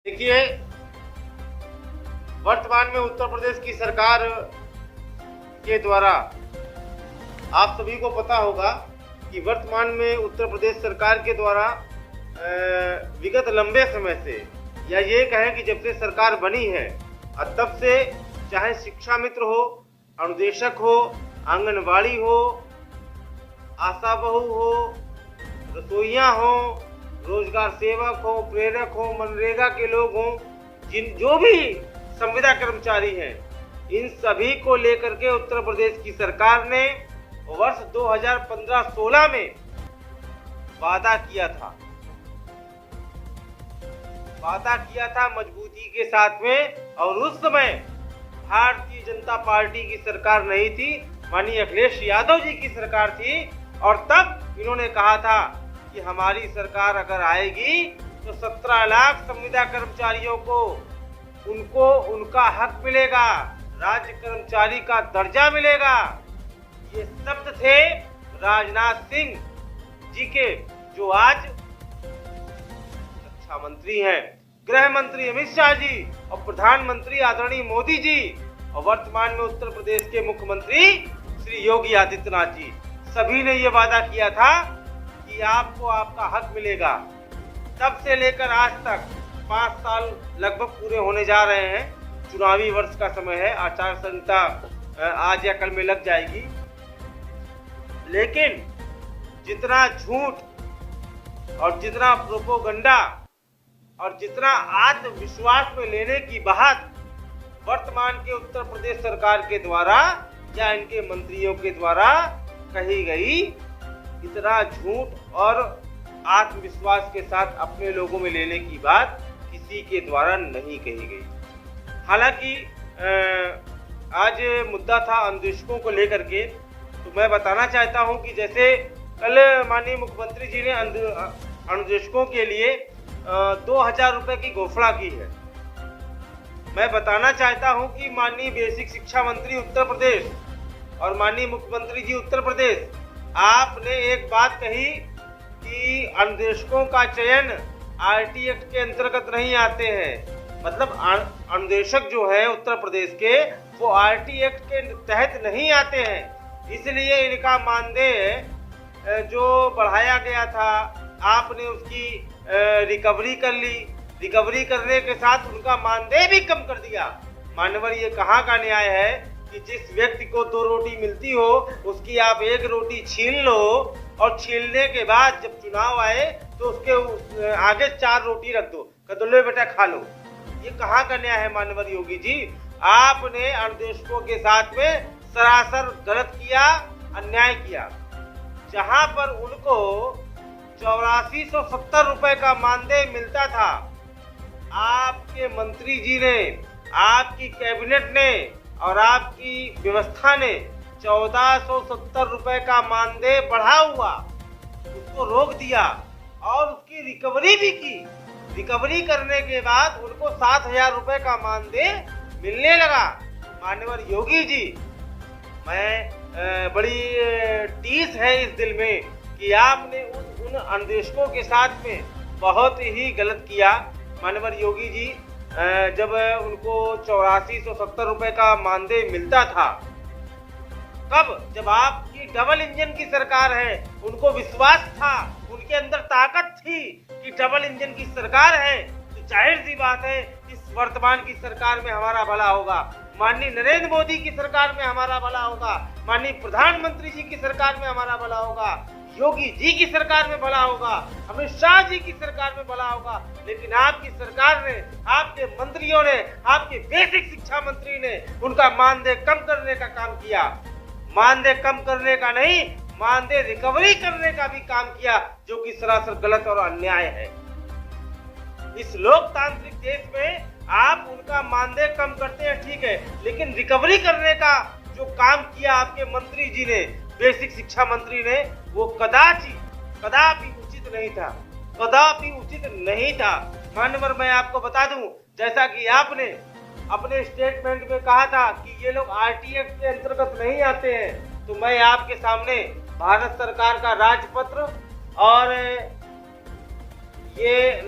देखिए, वर्तमान में उत्तर प्रदेश की सरकार के द्वारा आप सभी को पता होगा कि वर्तमान में उत्तर प्रदेश सरकार के द्वारा विगत लंबे समय से या ये कहें कि जब से सरकार बनी है और तब से चाहे शिक्षा मित्र हो, अनुदेशक हो, आंगनबाड़ी हो, आशा बहू हो, रसोइयाँ हो, रोजगार सेवक हो, प्रेरक हो, मनरेगा के लोग हों, जो भी संविदा कर्मचारी हैं, इन सभी को लेकर के उत्तर प्रदेश की सरकार ने वर्ष 2015-16 में वादा किया था मजबूती के साथ में। और उस समय भारतीय जनता पार्टी की सरकार नहीं थी, माननीय अखिलेश यादव जी की सरकार थी। और तब इन्होंने कहा था कि हमारी सरकार अगर आएगी तो 17 लाख संविदा कर्मचारियों को उनका हक मिलेगा, राज्य कर्मचारी का दर्जा मिलेगा। ये शब्द थे राजनाथ सिंह जी के, जो आज रक्षा मंत्री हैं, गृह मंत्री अमित शाह जी और प्रधानमंत्री आदरणीय मोदी जी और वर्तमान में उत्तर प्रदेश के मुख्यमंत्री श्री योगी आदित्यनाथ जी, सभी ने ये वादा किया था कि आपको आपका हक मिलेगा। तब से लेकर आज तक 5 साल लगभग पूरे होने जा रहे हैं। चुनावी वर्ष का समय है, आचार संहिता आज या कल में लग जाएगी। लेकिन जितना झूठ और जितना प्रोपोगंडा और जितना आत्मविश्वास में लेने की बात वर्तमान के उत्तर प्रदेश सरकार के द्वारा या इनके मंत्रियों के द्वारा कही गई, इतना झूठ और आत्मविश्वास के साथ अपने लोगों में लेने की बात किसी के द्वारा नहीं कही गई। हालांकि आज मुद्दा था अनुदेशकों को लेकर के, तो मैं बताना चाहता हूं कि जैसे कल माननीय मुख्यमंत्री जी ने अनुदेशकों के लिए 2000 रुपए की घोषणा की है। मैं बताना चाहता हूं कि माननीय बेसिक शिक्षा मंत्री उत्तर प्रदेश और माननीय मुख्यमंत्री जी उत्तर प्रदेश, आपने एक बात कही कि अनुदेशकों का चयन आरटी एक्ट के अंतर्गत नहीं आते हैं। मतलब अनुदेशक जो है उत्तर प्रदेश के, वो आरटी एक्ट के तहत नहीं आते हैं, इसलिए इनका मानदेय जो बढ़ाया गया था, आपने उसकी रिकवरी कर ली। रिकवरी करने के साथ उनका मानदेय भी कम कर दिया। मान्यवर, ये कहाँ का न्याय है कि जिस व्यक्ति को 2 रोटी मिलती हो, उसकी आप 1 रोटी छीन लो और छीनने के बाद जब चुनाव आए तो उसके आगे 4 रोटी रख दो, कह लो बेटा खा लो। ये कहाँ का न्याय है मान्यवर योगी जी? आपने अनुदेशकों के साथ में सरासर गलत किया, अन्याय किया। जहां पर उनको 8470 रुपए का मानदेय मिलता था, आपके मंत्री जी ने, आपकी कैबिनेट ने और आपकी व्यवस्था ने 1470 रुपए का मानदेय बढ़ा हुआ, उसको रोक दिया और उसकी रिकवरी भी की। रिकवरी करने के बाद उनको 7000 रुपए का मानदेय मिलने लगा। माननीय योगी जी, मैं बड़ी टीस है इस दिल में कि आपने उन अनुदेशकों के साथ में बहुत ही गलत किया। माननीय योगी जी, जब उनको 8470 रुपए का मानदेय मिलता था, कब? जब आपकी डबल इंजन की सरकार है, उनको विश्वास था, उनके अंदर ताकत थी कि डबल इंजन की सरकार है, तो जाहिर सी बात है इस वर्तमान की सरकार में हमारा भला होगा, माननीय नरेंद्र मोदी की सरकार में हमारा भला होगा, माननीय प्रधानमंत्री जी की सरकार में हमारा भला होगा, योगी जी की सरकार में भला होगा, अमित शाह जी की सरकार में भला होगा। लेकिन आपकी सरकार ने, आपके मंत्रियों ने, आपके बेसिक शिक्षा मंत्री ने उनका मानदेय कम करने का काम किया। मानदेय कम करने का नहीं, मानदेय रिकवरी करने का भी काम किया, जो कि सरासर गलत और अन्याय है। इस लोकतांत्रिक देश में आप उनका मानदेय कम करते हैं, ठीक है, लेकिन रिकवरी करने का जो काम किया आपके मंत्री जी ने, बेसिक शिक्षा मंत्री ने, वो कदापि उचित नहीं था, कदापि उचित नहीं था। माननीय, मैं आपको बता दूं, जैसा कि आपने अपने स्टेटमेंट में कहा था कि ये लोग आरटी एक्ट के अंतर्गत नहीं आते हैं, तो मैं आपके सामने भारत सरकार का राजपत्र और ये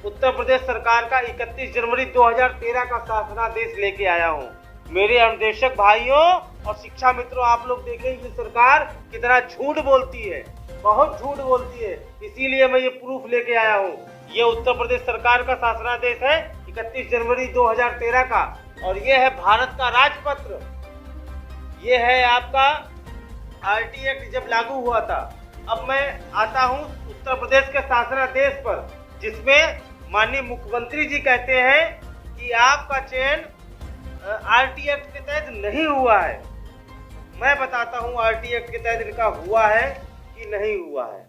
उत्तर प्रदेश सरकार का 31 जनवरी 2013 का शासनादेश लेके आया हूँ। मेरे अनुदेशक भाइयों और शिक्षा मित्रों, आप लोग देखें ये सरकार कितना झूठ बोलती है, बहुत झूठ बोलती है। इसीलिए मैं ये प्रूफ लेके आया हूँ। ये उत्तर प्रदेश सरकार का शासनादेश है 31 जनवरी 2013 का, और ये है भारत का राजपत्र। ये है आपका RT एक्ट जब लागू हुआ था। अब मैं आता हूँ उत्तर प्रदेश के शासनादेश पर, जिसमें माननीय मुख्यमंत्री जी कहते हैं कि आपका चयन RT एक्ट के तहत नहीं हुआ है। मैं बताता हूँ RT एक्ट के तहत इनका हुआ है कि नहीं हुआ है।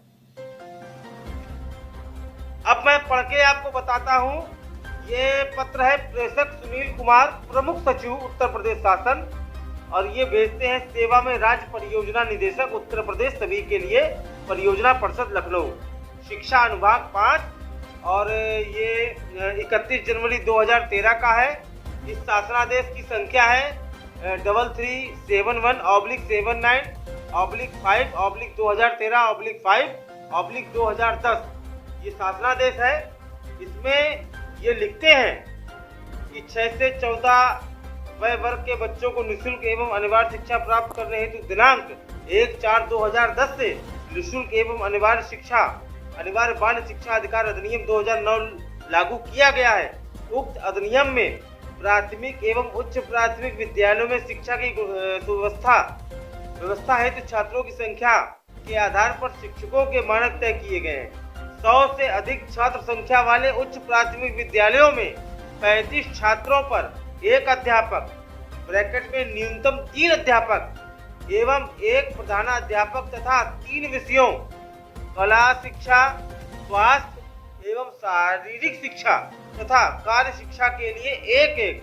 अब मैं पढ़ के आपको बताता हूँ। ये पत्र है प्रेषक सुनील कुमार, प्रमुख सचिव उत्तर प्रदेश शासन, और ये भेजते हैं सेवा में राज्य परियोजना निदेशक उत्तर प्रदेश सभी के लिए, परियोजना परिषद लखनऊ, शिक्षा अनुभाग 5, और ये 31 जनवरी 2013 का है। इस शासनादेश की संख्या है 3371/7/5/2013/5/2010। ये शासनादेश है। इसमें ये लिखते हैं कि 6 से 14 वय वर्ग के बच्चों को निःशुल्क एवं अनिवार्य शिक्षा प्राप्त करने हेतु दिनांक 1/4/2010 से निःशुल्क एवं अनिवार्य बाल शिक्षा अधिकार अधिनियम 2009 लागू किया गया है। उक्त अधिनियम में प्राथमिक एवं उच्च प्राथमिक विद्यालयों में शिक्षा की व्यवस्था हेतु छात्रों की संख्या के आधार पर शिक्षकों के मानक तय किए गए हैं। 100 से अधिक छात्र संख्या वाले उच्च प्राथमिक विद्यालयों में 35 छात्रों पर एक अध्यापक ब्रैकेट में न्यूनतम 3 अध्यापक एवं एक प्रधानाध्यापक तथा 3 विषयों कला शिक्षा, स्वास्थ्य एवं शारीरिक शिक्षा तथा कार्य शिक्षा के लिए एक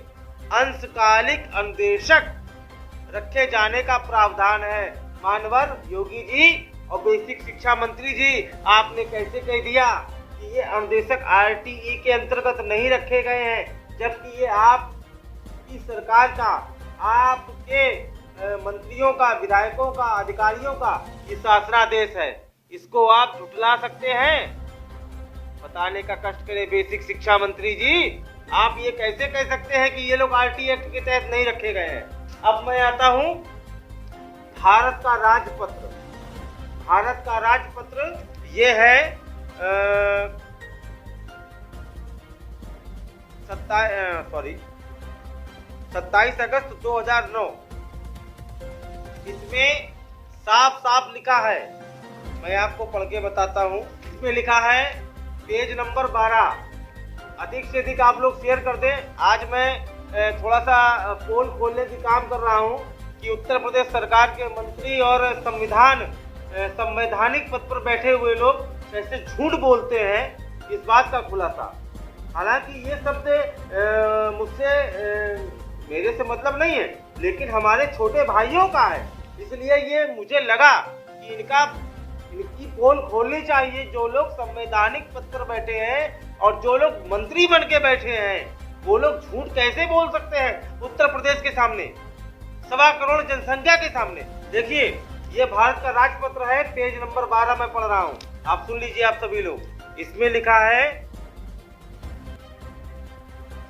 अंशकालिक अनुदेशक रखे जाने का प्रावधान है। मानवर योगी जी और बेसिक शिक्षा मंत्री जी, आपने कैसे कह दिया कि ये अनुदेशक RTE के अंतर्गत नहीं रखे गए हैं, जबकि ये आपकी सरकार का, आपके मंत्रियों का, विधायकों का, अधिकारियों का ये शासनादेश है। इसको आप झुठला सकते हैं? बताने का कष्ट करें बेसिक शिक्षा मंत्री जी। आप ये कैसे कह सकते हैं कि ये लोग RT एक्ट के तहत नहीं रखे गए हैं? अब मैं आता हूँ भारत का राजपत्र। भारत का राजपत्र ये है 27 अगस्त 2009। इसमें साफ साफ लिखा है, मैं आपको पढ़ के बताता हूँ। इसमें लिखा है पेज नंबर 12। अधिक से अधिक आप लोग शेयर कर दें। आज मैं थोड़ा सा पोल खोलने की काम कर रहा हूँ कि उत्तर प्रदेश सरकार के मंत्री और संवैधानिक पद पर बैठे हुए लोग कैसे झूठ बोलते हैं, इस बात का खुलासा। हालांकि ये शब्द मुझसे मेरे से मतलब नहीं है, लेकिन हमारे छोटे भाइयों का है, इसलिए ये मुझे लगा कि इनकी पोल खोलनी चाहिए। जो लोग संवैधानिक पद पर बैठे हैं और जो लोग मंत्री बन के बैठे हैं, वो लोग झूठ कैसे बोल सकते हैं उत्तर प्रदेश के सामने, 1.25 करोड़ जनसंख्या के सामने। देखिए, ये भारत का राजपत्र है, पेज नंबर 12 में पढ़ रहा हूँ, आप सुन लीजिए आप सभी लोग। इसमें लिखा है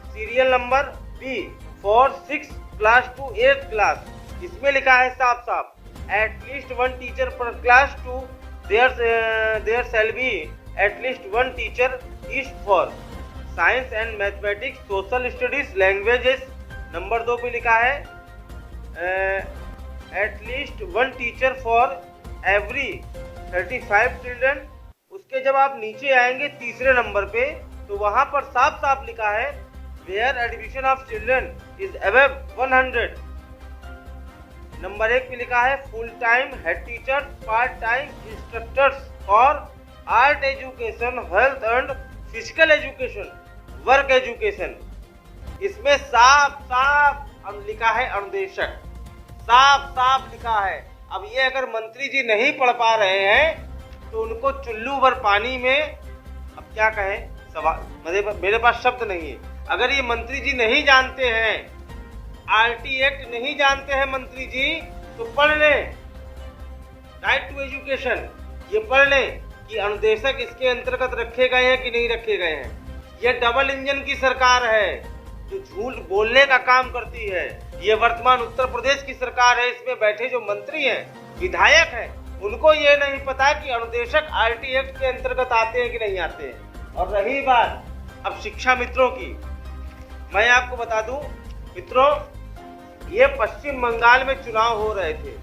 serial number B for 6 class to 8th class। इसमें लिखा है साफ साफ, at least 1 teacher per class two there shall be at least 1 teacher each for science and mathematics, social studies, languages. Number 2 पे लिखा है at least 1 teacher for every 35 children. उसके जब आप नीचे आएंगे तीसरे नंबर पे, तो वहां पर साफ साफ लिखा है where admission of children is above 100। Number 1 पे लिखा है full time head teachers, part time instructors for art education, health and physical education, work education. इसमें साफ साफ लिखा है अनुदेशक, साफ साफ लिखा है। अब ये अगर मंत्री जी नहीं पढ़ पा रहे हैं तो उनको चुल्लू भर पानी में, अब क्या कहें, मेरे पास शब्द नहीं है। अगर ये मंत्री जी नहीं जानते हैं, RT एक्ट नहीं जानते हैं मंत्री जी, तो पढ़ लें राइट टू एजुकेशन, ये पढ़ लें। कि अनुदेशक इसके अंतर्गत रखे गए हैं कि नहीं रखे गए हैं। यह डबल इंजन की सरकार है जो झूठ बोलने का काम करती है। ये वर्तमान उत्तर प्रदेश की सरकार है, इसमें बैठे जो मंत्री हैं, विधायक हैं, उनको ये नहीं पता कि अनुदेशक आरटी एक्ट के अंतर्गत आते हैं कि नहीं आते हैं। और रही बात अब शिक्षा मित्रों की, मैं आपको बता दूं मित्रों, ये पश्चिम बंगाल में चुनाव हो रहे थे।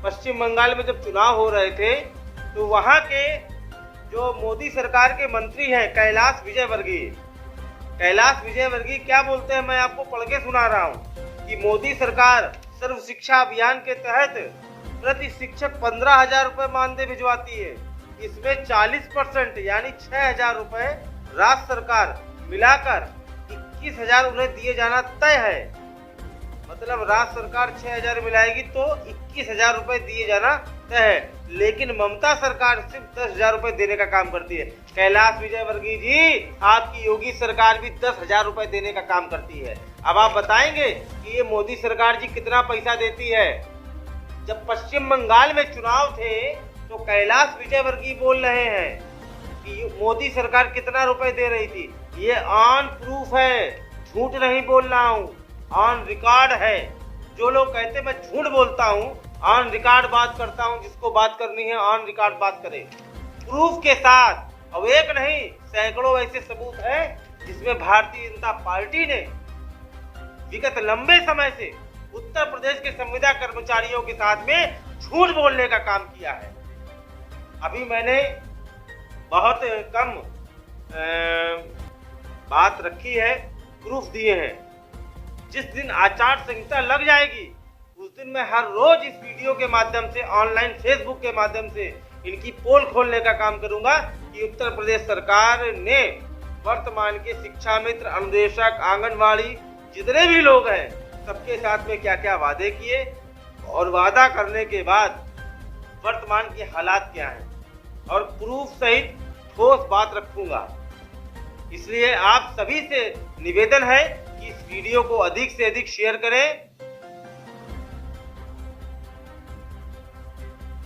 पश्चिम बंगाल में जब चुनाव हो रहे थे तो वहां के जो मोदी सरकार के मंत्री हैं कैलाश विजयवर्गीय क्या बोलते हैं, मैं आपको पढ़ के सुना रहा हूं कि मोदी सरकार सर्व शिक्षा अभियान के तहत प्रति शिक्षक 15,000 रुपए मानदेय भिजवाती है। इसमें 40% यानी 6,000 रुपए राज्य सरकार मिलाकर 21,000 उन्हें दिए जाना तय है। मतलब राज्य सरकार 6,000 मिलाएगी तो 21,000 रुपए दिए जाना तय है। लेकिन ममता सरकार सिर्फ 10,000 रुपए देने का काम करती है। कैलाश विजयवर्गीय जी, आपकी योगी सरकार भी 10,000 रुपए देने का काम करती है। अब आप बताएंगे कि ये मोदी सरकार जी कितना पैसा देती है। जब पश्चिम बंगाल में चुनाव थे तो कैलाश विजयवर्गीय बोल रहे हैं कि मोदी सरकार कितना रुपए दे रही थी। ये ऑन प्रूफ है, झूठ नहीं बोल रहा हूँ, ऑन रिकॉर्ड है। जो लोग कहते मैं झूठ बोलता हूँ, ऑन रिकॉर्ड बात करता हूँ। जिसको बात करनी है ऑन रिकॉर्ड बात करे, प्रूफ के साथ। अब एक नहीं सैकड़ों ऐसे सबूत हैं जिसमें भारतीय जनता पार्टी ने विगत लंबे समय से उत्तर प्रदेश के संविदा कर्मचारियों के साथ में झूठ बोलने का काम किया है। अभी मैंने बहुत कम बात रखी है, प्रूफ दिए हैं। जिस दिन आचार संहिता लग जाएगी उस दिन मैं हर रोज इस वीडियो के माध्यम से, ऑनलाइन फेसबुक के माध्यम से इनकी पोल खोलने का काम करूंगा कि उत्तर प्रदेश सरकार ने वर्तमान के शिक्षा मित्र, अनुदेशक, आंगनवाड़ी जितने भी लोग हैं सबके साथ में क्या क्या वादे किए और वादा करने के बाद वर्तमान के हालात क्या हैं, और प्रूफ सहित ठोस बात रखूंगा। इसलिए आप सभी से निवेदन है कि इस वीडियो को अधिक से अधिक शेयर करें।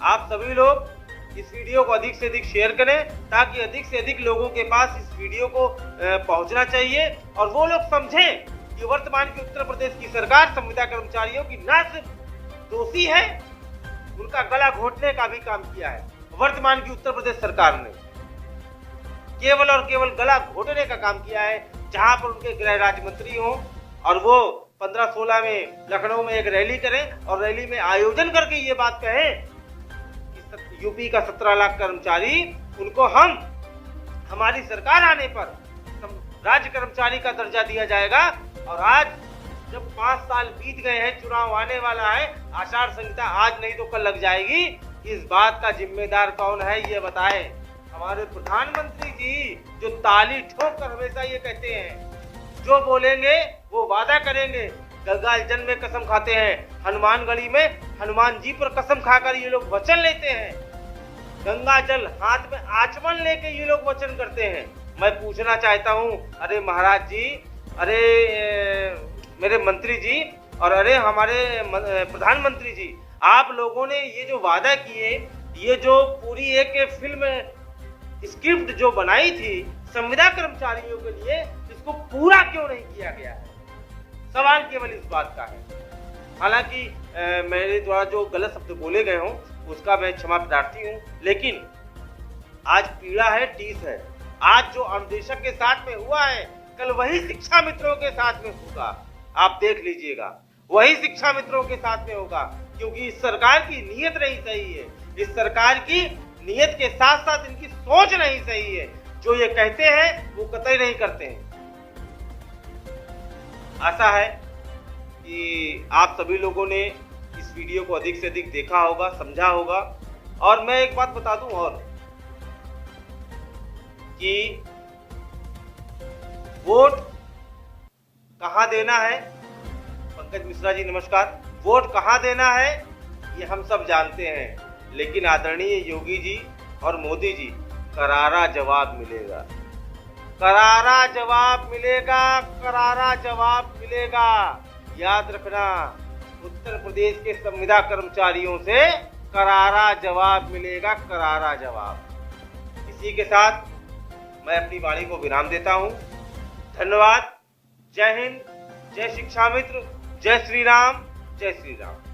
आप सभी लोग इस वीडियो को अधिक से अधिक शेयर करें ताकि अधिक से अधिक लोगों के पास इस वीडियो को पहुंचना चाहिए और वो लोग समझें कि वर्तमान की उत्तर प्रदेश की सरकार संविदा कर्मचारियों की न सिर्फ दोषी है, उनका गला घोटने का भी काम किया है। वर्तमान की उत्तर प्रदेश सरकार ने केवल और केवल गला घोटने का काम किया है। जहां पर उनके गृह राज्य मंत्री हों और वो 15-16 में लखनऊ में एक रैली करें और रैली में आयोजन करके ये बात कहें कि यूपी का 17 लाख कर्मचारी, उनको हमारी सरकार आने पर राज्य कर्मचारी का दर्जा दिया जाएगा। और आज जब 5 साल बीत गए हैं, चुनाव आने वाला है, आचार संहिता आज नहीं तो कल लग जाएगी। इस बात का जिम्मेदार कौन है ये बताएं। हमारे प्रधानमंत्री जी जो ताली ठोक कर हमेशा ये कहते हैं, जो बोलेंगे वो वादा करेंगे। गंगाजल जल में कसम खाते हैं, हनुमानगढ़ी में हनुमान जी पर कसम खाकर ये लोग वचन लेते हैं। गंगा जल हाथ में आचमन लेके ये लोग वचन करते हैं। मैं पूछना चाहता हूँ, अरे महाराज जी, अरे मेरे मंत्री जी और अरे हमारे प्रधानमंत्री जी, आप लोगों ने ये जो वादा किए, ये जो पूरी एक फिल्म स्क्रिप्ट जो बनाई थी संविदा कर्मचारियों के लिए, इसको पूरा क्यों नहीं किया गया है? सवाल केवल इस बात का है। हालांकि मेरे द्वारा जो गलत शब्द बोले गए हों उसका मैं क्षमा प्रार्थी हूं, लेकिन आज पीड़ा है, टीस है। आज जो अनुदेशक के साथ में हुआ है, कल वही शिक्षा मित्रों के साथ में होगा। आप देख लीजिएगा, वही शिक्षा मित्रों के साथ में होगा, क्योंकि इस सरकार की नीयत नहीं सही है। इस सरकार की नीयत के साथ साथ इनकी सोच नहीं सही है। जो ये कहते हैं वो कतई नहीं करते हैं। आशा है कि आप सभी लोगों ने इस वीडियो को अधिक से अधिक देखा होगा, समझा होगा। और मैं एक बात बता दूं और कि वोट कहां देना है, पंकज मिश्रा जी नमस्कार, वोट कहां देना है ये हम सब जानते हैं, लेकिन आदरणीय योगी जी और मोदी जी, करारा जवाब मिलेगा, करारा जवाब मिलेगा, करारा जवाब मिलेगा। याद रखना, उत्तर प्रदेश के संविदा कर्मचारियों से करारा जवाब मिलेगा, करारा जवाब। इसी के साथ मैं अपनी वाणी को विराम देता हूँ। धन्यवाद। जय हिंद, जय शिक्षा मित्र, जय श्री राम, जय श्री राम।